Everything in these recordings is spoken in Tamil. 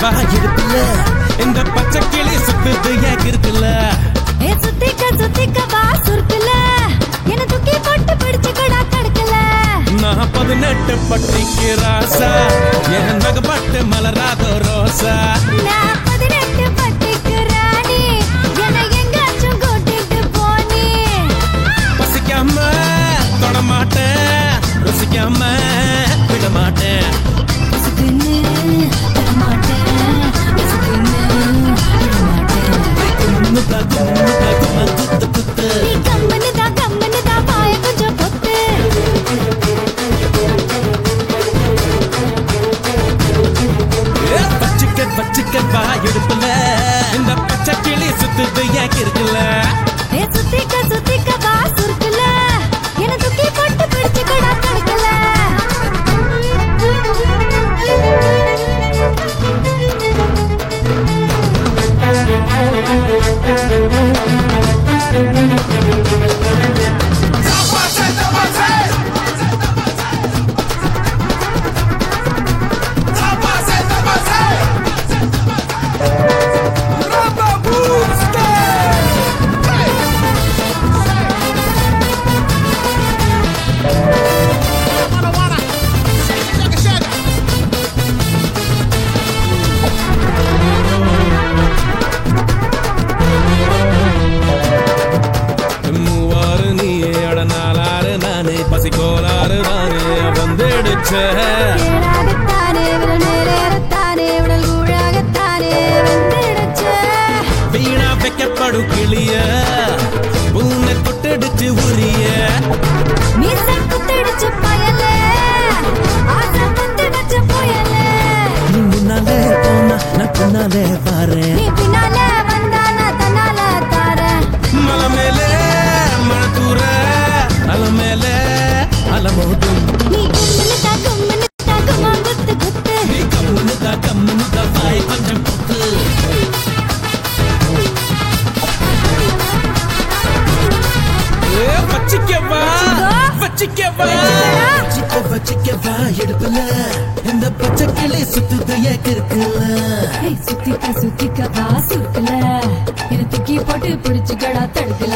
வா எடுப்புல இந்த பச்சை கிளி சுத்துது ஏன் இருக்குல்ல சுத்திக்க வா சுருக்குல என்ன தூக்கி போட்டு பிடிச்சுக்கடா தடுக்கல நான் 18 பட்டிக்கு ராசா என் நகப்பட்டு மலராத ரோசா நான் 18 பட்டிக்கு ராணி என்ன எங்காச்சும் கூட்டிட்டு போனி பசிக்காம தொட மாட்டேன் ருசிக்காம விட மாட்டேன் வச்சுக்க வா எடுப்புல இந்த பச்சை கிளி சுத்துது ஏன் இருக்குல்ல சுத்திக்க வா சுருக்குல என்ன தூக்கி போட்டு பிடிச்சுக்கடா தடுக்கல பசிக்கோளாறு தானே வந்துடுச்ச வீணா வைக்கப்படும் கிளிய பூனை தொட்டடிச்சு உரிய நீ முன்னாலே போனா நான் பின்னாலே பாரு மலை மேலே மழை தூர அல மேலே அலமோதும் நீ கம்முனுதா வாய் கொஞ்சம் பொத்து வச்சிக்கவா எடுப்புல இந்த பச்சை கிளி சுத்துது ஏன் இருக்குல்ல சுத்திக்க வா சுருக்குல என்ன தூக்கி போட்டு பிடிச்சுக்கடா தடுக்கல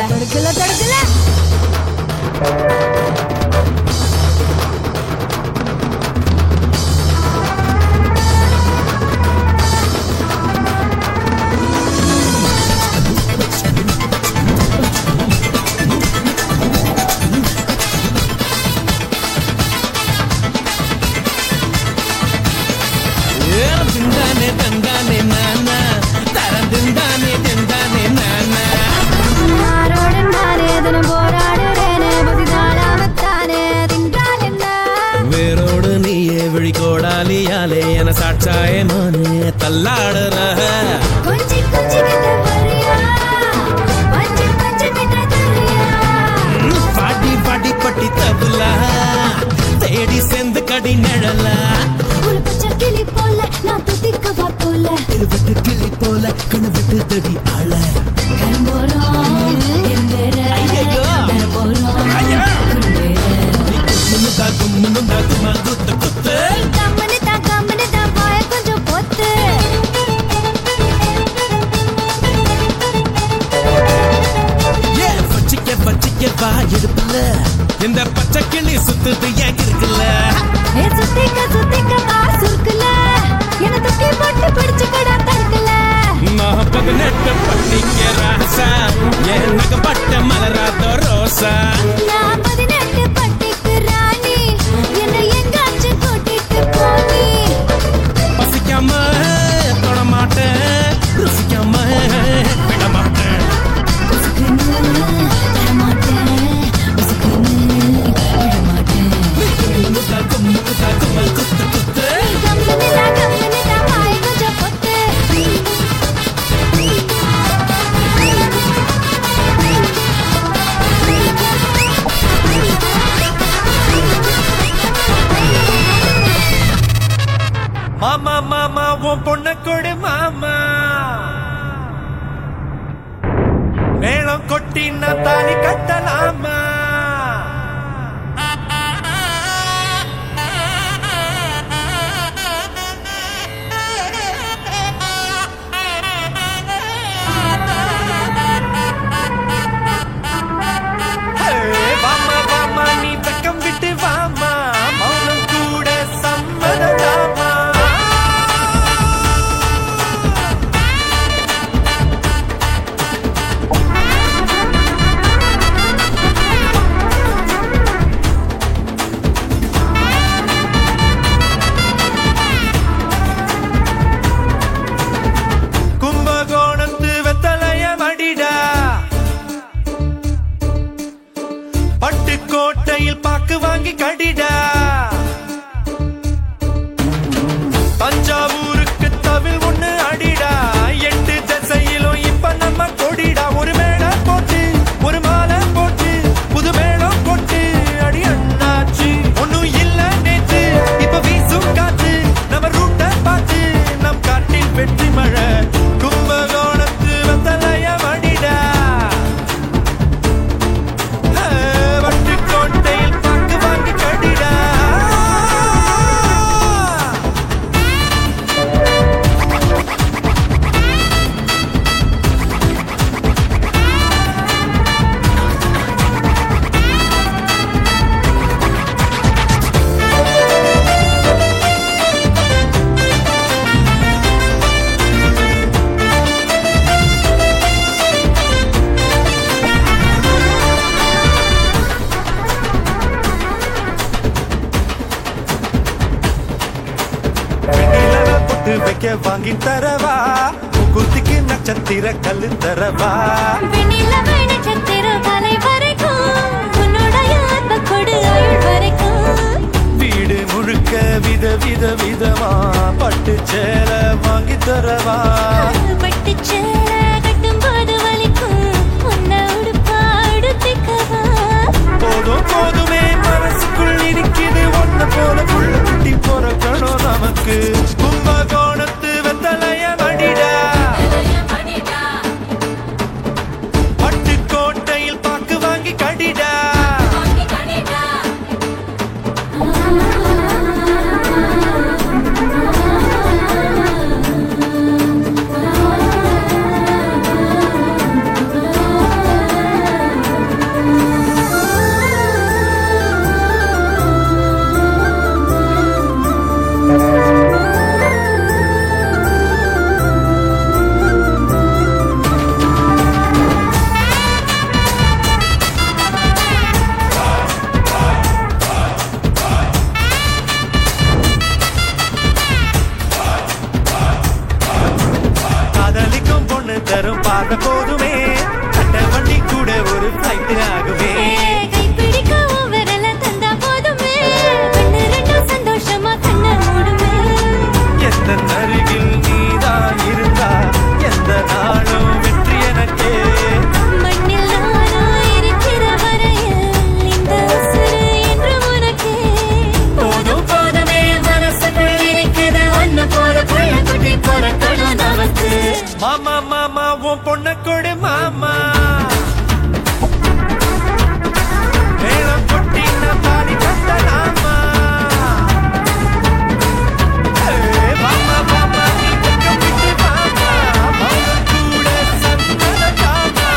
தந்தானே நானா தரம் திந்தானே நானா வேரோடு நீயே விழிகோடாலியாலே என சாட்சாயே மானே தள்ளாடுற பாட்டி பாட்டி பட்டி தபுலா தேடி சேர்ந்து கடி நிழலா கிளி போல நான் துதிக்கவா போல இருபட்டு கிளி போல கணவட்டு தடி ஆள வா எடுப்புல இந்த பச்சை கிளி சுத்துது ஏன் இருக்குல்ல சுத்திக்க வா சுருக்குல என்ன தூக்கி போட்டு பிடிச்சுக்கடா தடுக்கல நான் 18 பட்டிக்கு ராசா என் நகப்பட்ட மலராத ரோசா நான் 18 பட்டிக்கு ராணி என்ன எங்காச்சும் கூட்டிட்டு போனி பசிக்காம தொட மாட்டேன் ருசிக்காம விட மாட்டேன் மாமா மாமா உன் பொண்ண கொடு மாமா மேளம் கொட்டி நான் தாலி கட்டலாமா மாணிக்க வாங்கி தரவா முகூர்த்திக்கு நட்சத்திர கல்லு தரவா நட்சத்திர தலை வரைக்கும் உன்னுடைய அன்ப கொடு ஆயுள் வரைக்கும் வீடு முழுக்க வித வித விதமா பட்டு சேல வாங்கி தரவா பட்டு சேல கட்டும் போது வலிக்கும் உன்னை உடுப்பா உடுத்திக்கவா போதும் போதுமே மனசுக்குள் இருக்குது ஒன்ன போல புள்ள குட்டி பொறக்கணும் நமக்கு கும்பகோணத்து வெத்தலைய மடிடா பட்டுக்கோட்டையில் பாக்கு வாங்கி கடிடா தரும் பார்த்த போதுமே கட்ட வண்டி கூட ஒரு ஃப்ளைட் ஆகுமே கைப்பிடிக்க விரல தந்தா போதுமே கண்ணு ரெண்டும் சந்தோஷமா கண்ண மூடுமே எந்த அருகில் நீதான் இருந்தா எந்த நாளும் வெற்றி எனக்கே மண்ணில் நானும் இருக்கிற வரையில் இந்த உசுறு என்று உனக்கே போதும் போதுமே மனசுக்குள் இருக்குது ஒன்னு போல புள்ள குட்டி பொறக்கணும் நமக்கு மாமா மாமா உன் பொண்ண கொடு மாமா மேளம் கொட்டின பாடி தந்தலாமா மாமா மாமா நீ பக்கம் விட்டு மாமா மௌனம் கூட சந்தனதாமா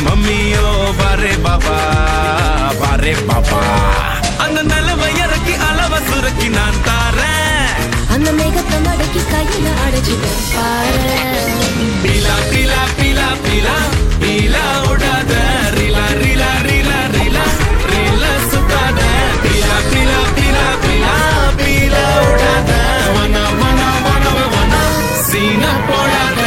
மம்மியோ பாரே பாபா பாரே பாபா அந்த நிலவை இறக்கி அளவ சுருக்கி நான் தாரேன் அந்த மேகத்தை மடக்கி கையில அடைச்சிட்டு பாரு பீலா பீலா பீலா பீலா பீலா விடாத ரீலா ரீலா ரீலா ரீலா ரீலா சுத்தாத பீலா பீலா பீலா பீலா பீலா விடாத வனா வனா வனா வனா சீனா போடாத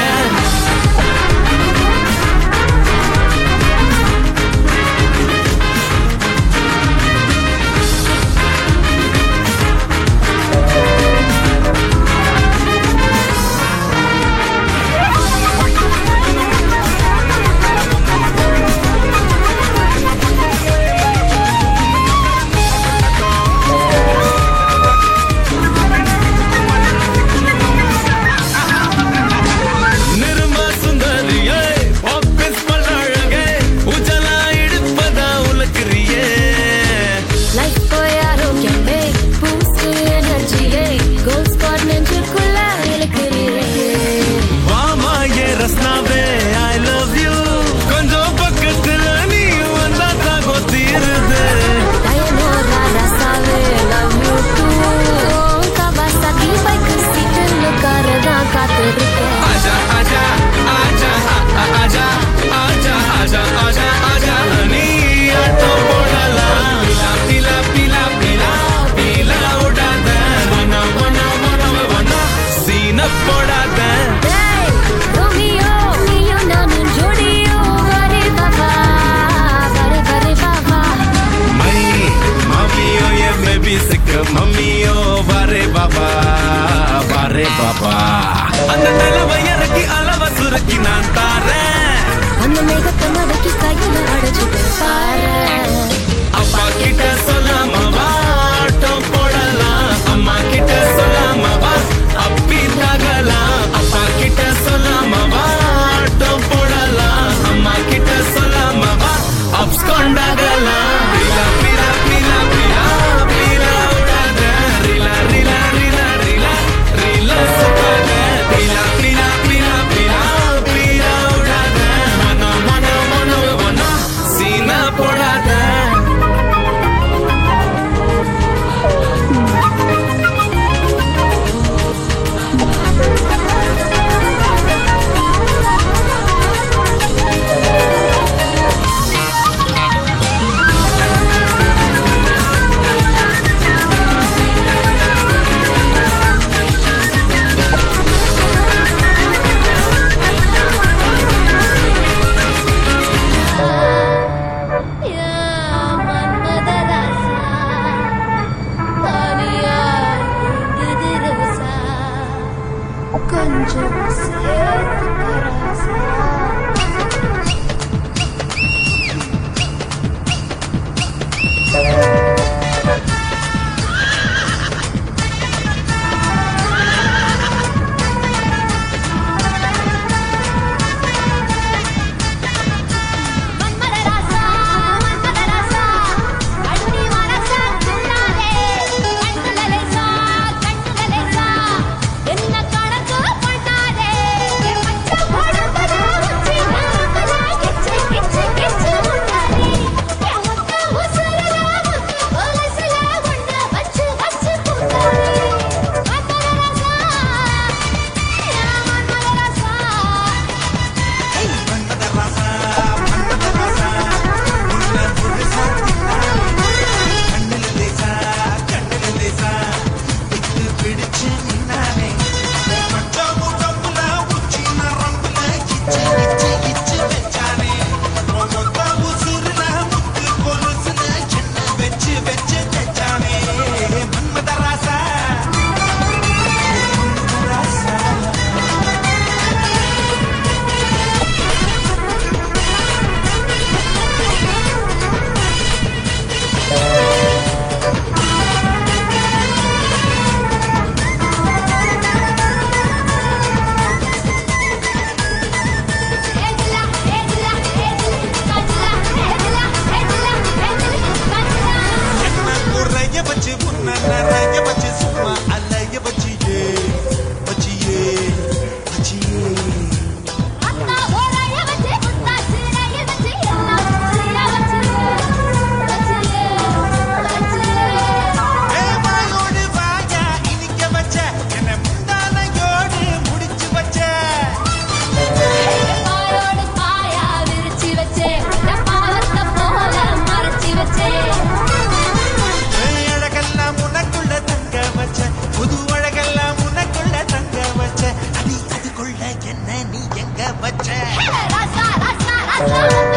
மம்மியோ பாரே பாபா பாரே பாபா அந்த நிலவை இறக்கி அளவ சுருக்கி நான் தாரேன் அந்த மேகத்தை மடக்கி கையில அடைச்சிட்டு பாரு அப்பா கிட்ட சொல்லாம வா ஆட்டம் போடலாம் அம்மா கிட்ட சொல்லாம வா அப்பி கொஞ்சம் சேர்த்து ராசா. Rasa